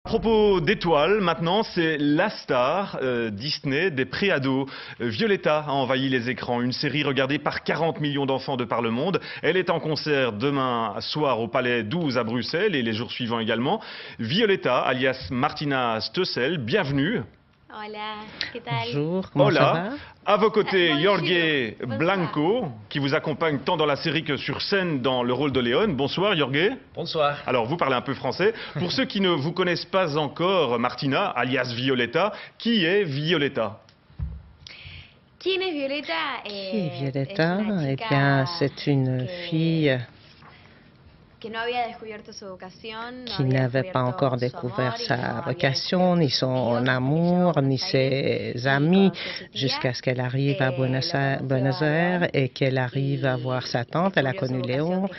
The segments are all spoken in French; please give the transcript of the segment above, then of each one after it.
À propos d'étoiles, maintenant, c'est la star Disney des préados. Violetta a envahi les écrans, une série regardée par 40 millions d'enfants de par le monde. Elle est en concert demain soir au Palais 12 à Bruxelles et les jours suivants également. Violetta, alias Martina Stoessel, bienvenue. Hola, ¿qué tal? Bonjour, comment ça Hola. va? À vos côtés, Bonjour. Jorge Bonsoir. Blanco, qui vous accompagne tant dans la série que sur scène dans le rôle de Léon. Bonsoir, Jorge. Bonsoir. Alors, vous parlez un peu français. Pour ceux qui ne vous connaissent pas encore, Martina, alias Violetta, qui est Violetta? ¿Quién es Violeta? Qui est Violetta? Es una Eh chica bien, c'est une fille que no había descubierto su vocación, no qui había n'avait pas descubierto encore su découvert amor y no sa había vocation, ni descubierto sus son amigos, amour, hasta que ni llegó a Buenos Aires ses y amis, conoció a su tía, jusqu'à ce qu'elle arrive à Buenos Aires et qu'elle arrive à voir sa tante. Elle a connu Léon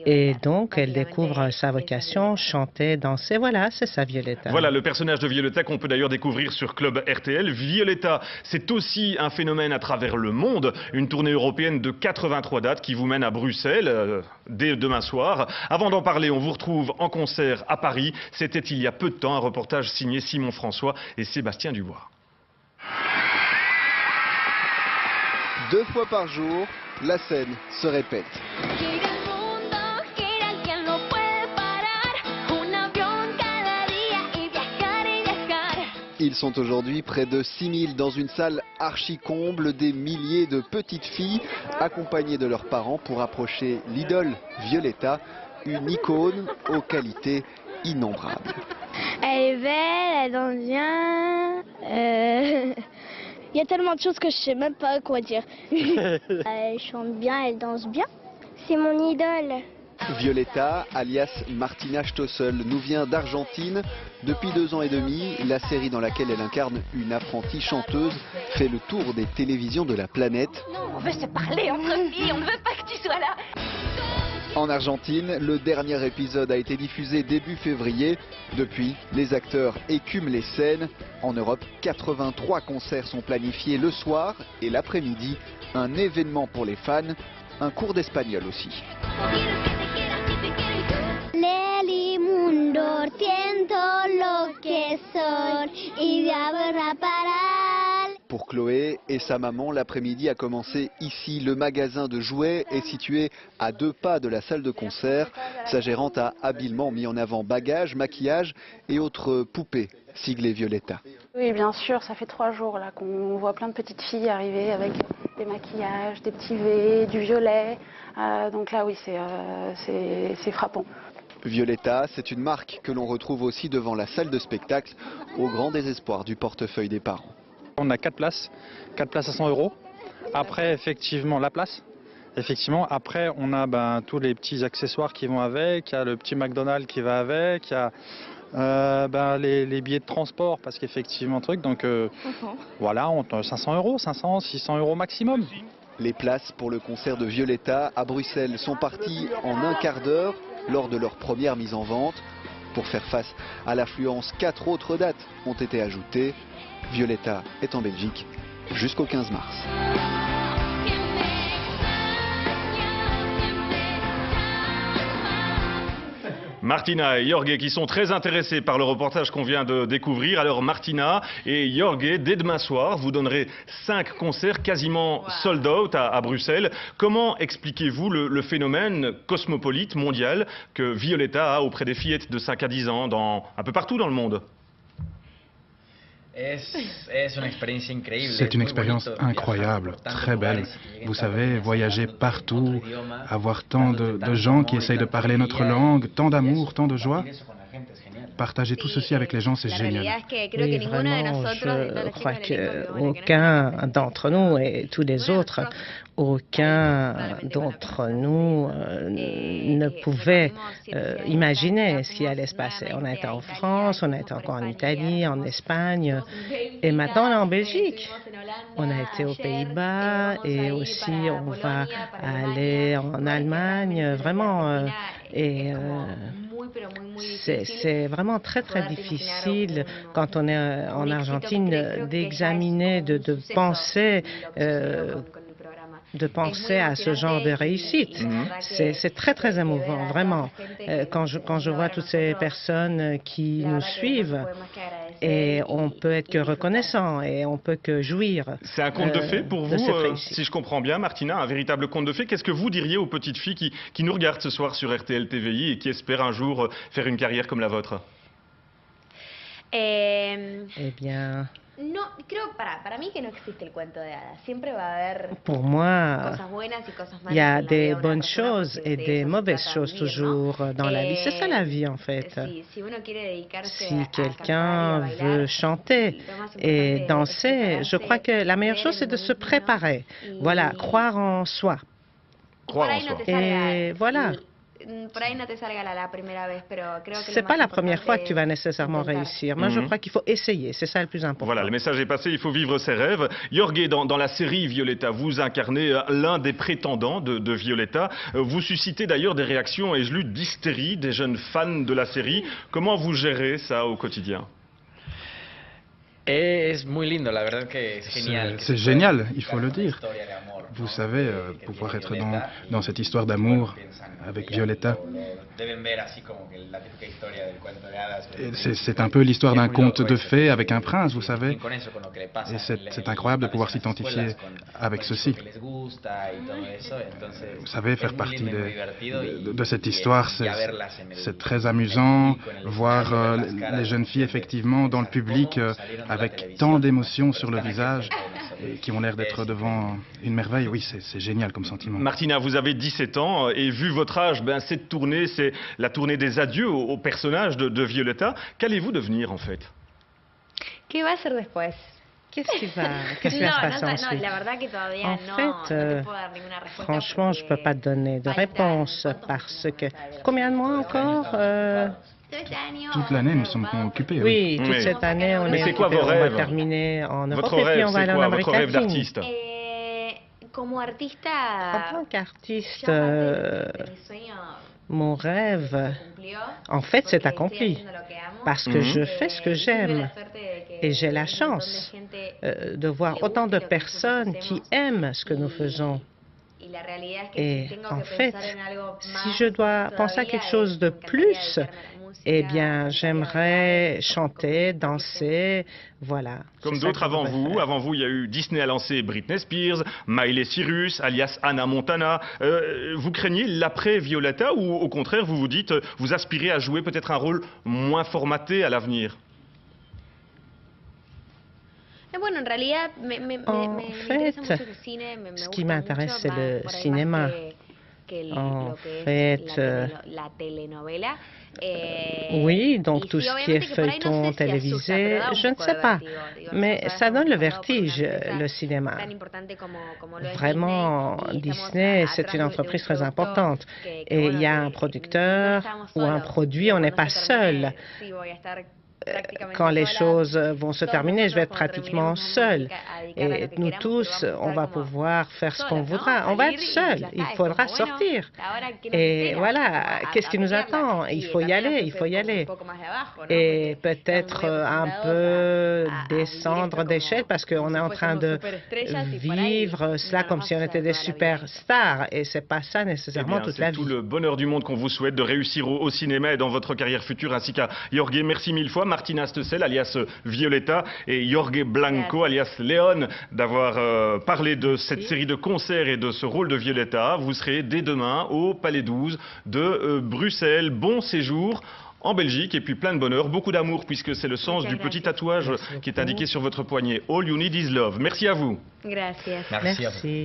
et donc elle découvre sa vocation, chanter, danser. Voilà, c'est ça, Violetta. Voilà le personnage de Violetta qu'on peut d'ailleurs découvrir sur Club RTL. Violetta, c'est aussi un phénomène à travers le monde. Une tournée européenne de 83 dates qui vous mène à Bruxelles dès demain soir. Avant d'en parler, on vous retrouve en concert à Paris. C'était il y a peu de temps, un reportage signé Simon François et Sébastien Dubois. 2 fois par jour, la scène se répète. Gira el mundo, gira quien lo puede parar. Un avión cada día y viajar. Ils sont aujourd'hui près de 6000 dans une salle archi-comble, des milliers de petites filles accompagnées de leurs parents pour approcher l'idole Violetta, une icône aux qualités innombrables. Elle est belle, elle danse bien. Il y a tellement de choses que je sais même pas quoi dire. Elle chante bien, elle danse bien. C'est mon idole. Violetta, alias Martina Stoessel, nous vient d'Argentine. Depuis 2 ans et demi, la série dans laquelle elle incarne une apprentie chanteuse fait le tour des télévisions de la planète. On veut se parler entre filles, on ne veut pas que tu sois là. En Argentine, le dernier épisode a été diffusé début février. Depuis, les acteurs écument les scènes. En Europe, 83 concerts sont planifiés le soir et l'après-midi. Un événement pour les fans, un cours d'espagnol aussi. Leli mundo, siento lo que son y de haberla parar. Pour Chloé et sa maman, l'après-midi a commencé ici. Le magasin de jouets est situé à 2 pas de la salle de concert. Sa gérante a habilement mis en avant bagages, maquillage et autres poupées siglées Violetta. Oui, bien sûr, ça fait 3 jours là qu'on voit plein de petites filles arriver avec des maquillages, des petits V, du violet. Donc là, oui, c'est frappant. Violetta, c'est une marque que l'on retrouve aussi devant la salle de spectacle, au grand désespoir du portefeuille des parents. On a 4 places à 100 €. Après, effectivement, la place. Effectivement, après, on a tous les petits accessoires qui vont avec. Il y a le petit McDonald's qui va avec. Il y a les billets de transport, parce qu'effectivement, donc voilà, 500 €, 500, 600 € maximum. Les places pour le concert de Violetta à Bruxelles sont parties en un quart d'heure lors de leur première mise en vente. Pour faire face à l'affluence, 4 autres dates ont été ajoutées. Violetta est en Belgique jusqu'au 15 mars. Martina et Jorge qui sont très intéressés par le reportage qu'on vient de découvrir. Alors Martina et Jorge, dès demain soir, vous donnerez 5 concerts quasiment sold out à Bruxelles. Comment expliquez-vous le phénomène cosmopolite mondial que Violetta a auprès des fillettes de 5 à 10 ans un peu partout dans le monde? C'est une expérience incroyable, très belle. Vous savez, voyager partout, avoir tant de gens qui essayent de parler notre langue, tant d'amour, tant de joie. Partager tout ceci avec les gens, c'est génial. Oui, vraiment, je crois qu'aucun d'entre nous et tous les autres, aucun d'entre nous ne pouvait imaginer ce qui allait se passer. On a été en France, on a été encore en Italie, en Espagne, et maintenant on est en Belgique. On a été aux Pays-Bas et aussi on va aller en Allemagne, vraiment. C'est vraiment très difficile quand on est en Argentine d'examiner, de penser de penser à ce genre de réussite. C'est très, très émouvant, vraiment, quand je vois toutes ces personnes qui nous suivent. Et on peut être que reconnaissant et on peut que jouir. C'est un conte de fées pour vous, si je comprends bien, Martina, un véritable conte de fées. Qu'est-ce que vous diriez aux petites filles qui nous regardent ce soir sur RTL TVI et qui espèrent un jour faire une carrière comme la vôtre? Eh bien, No, creo, para mí que no existe el cuento de hadas. Siempre va a haber pour moi, cosas buenas y cosas malas. il y a en la des vida de una bonnes persona, choses porque et de des eso se mauvaises trata choses vivir, toujours ¿no? dans la vie. C'est ça la vie, en fait. Si uno quiere dedicarse Si a cantar y a quelqu'un bailar, veut chanter lo más et importante es danser, je prepararse, crois que la meilleure creer chose, en c'est de uno se mismo, préparer. y- Voilà, croire en soi. Croire por en ahí no soi. te salga- Et voilà. Por ahí no te salga la primera vez, pero creo que C'est lo pas más la première fois importante que tu vas es nécessairement intentar. réussir. Moi, je crois qu'il faut essayer. C'est ça le plus important. Voilà, le message est passé, il faut vivre ses rêves. Jorge, dans la série Violetta, vous incarnez l'un des prétendants de Violetta. Vous suscitez d'ailleurs des réactions, ai-je lu, d'hystérie des jeunes fans de la série. Comment vous gérez ça au quotidien? Es muy lindo, la verdad que es génial. C'est génial, il faut le dire. Vous savez, pouvoir être dans cette histoire d'amour avec Violetta. C'est un peu l'histoire d'un conte de fées avec un prince, vous savez. Et c'est incroyable de pouvoir s'identifier avec ceci. Vous savez, faire partie de cette histoire, c'est très amusant. Voir les jeunes filles, effectivement, dans le public, avec tant d'émotions sur le visage, et qui ont l'air d'être devant une merveille. Oui, c'est génial comme sentiment. Martina, vous avez 17 ans et vu votre âge, cette tournée, c'est la tournée des adieux au personnage de Violetta. Qu'allez-vous devenir en fait? ¿Qué va a ser después? Qu'est-ce qui va se passer ensuite? la verdad que todavía En fait, no te puedo dar ninguna respuesta. franchement, je ne peux pas te donner de réponse parce que... Combien de mois encore Toute l'année, nous sommes occupés. Oui, toute Oui. cette année, on Mais est c'est quoi occupés. vos On va rêves? terminer en Europe Votre et puis rêve, on va c'est aller en quoi Amérique votre rêve latine. d'artiste? Como En artista, tant qu'artiste, ya parte de mi sueño mon rêve, se cumplió, en fait, porque c'est estoy accompli haciendo lo que amo. parce que je fais ce que Tuve j'aime. la suerte de que Et j'ai la un montón de chance gente de voir autant de personnes qui aiment ce que nous faisons. y la realidad es que Et si tengo en que fait, pensar en algo si más je dois penser à todavía, quelque chose de me encantaría plus, dedicarme a la música, eh me bien, encantaría j'aimerais bailar, chanter, danser, voilà. Comme C'est ça d'autres que je avant voudrais vous. faire. Avant vous, il y a eu Disney a lancé Britney Spears, Miley Cyrus, alias Hannah Montana. Vous craignez l'après Violetta ou au contraire, vous vous dites, vous aspirez à jouer peut-être un rôle moins formaté à l'avenir? Bueno, en realidad En interesa fait, mucho el cine, me ce qui gusta m'intéresse, mucho, c'est más le por ahí cinéma. más que En lo que fait, es la telenovela. Oui, donc y tout sí, ce qui est obviamente que por ahí no feuilleton sé si asusta, télévisé, pero da un je ne poco sais de pas. vértigo. Digo, Mais no ça sabemos donne le pasado por una vertige, empresa le cinéma. tan importante como lo es Vraiment, Disney, y estamos Disney, c'est atrás une de un entreprise très productor importante. que, Et bueno, il y a que un no producteur estamos ou un solos. produit, on n'est Cuando pas se termine, seul. sí, voy a estar prácticamente Quand les sola. choses vont se Todos terminer, je vais être nosotros, cuando pratiquement terminemos, seule. nos vamos a dedicar a lo Et que nous queramos, tous, pero vamos a on va estar como pouvoir faire ce qu'on solas, ¿no? voudra. On va être Salir y seul. ya Il está, es faudra como, bueno, sortir. ahora, ¿qué nos Et espera? voilà, A qu'est-ce qui nous pelearla. attend? Y Il faut y también aller, il hacerse faut y un aller. poco más de abajo, ¿no? Et Porque peut-être estamos muy un acostumbrados peu a descendre vivir esto d'échelle parce qu'on est en train de vivre cela comme si on était des superstars. Et c'est pas ça nécessairement toute la C'est tout vie. le bonheur du monde qu'on vous souhaite de réussir au cinéma et dans votre carrière future, ainsi qu'à Jorge. Merci mille fois, Martina Stoessel, alias Violetta, et Jorge Blanco, alias Léon, d'avoir parlé de cette série de concerts et de ce rôle de Violetta. Vous serez dès demain au Palais 12 de Bruxelles. Bon séjour en Belgique et puis plein de bonheur, beaucoup d'amour puisque c'est le sens du petit tatouage qui est indiqué sur votre poignet. All you need is love. Merci à vous. Gracias. Merci. Merci.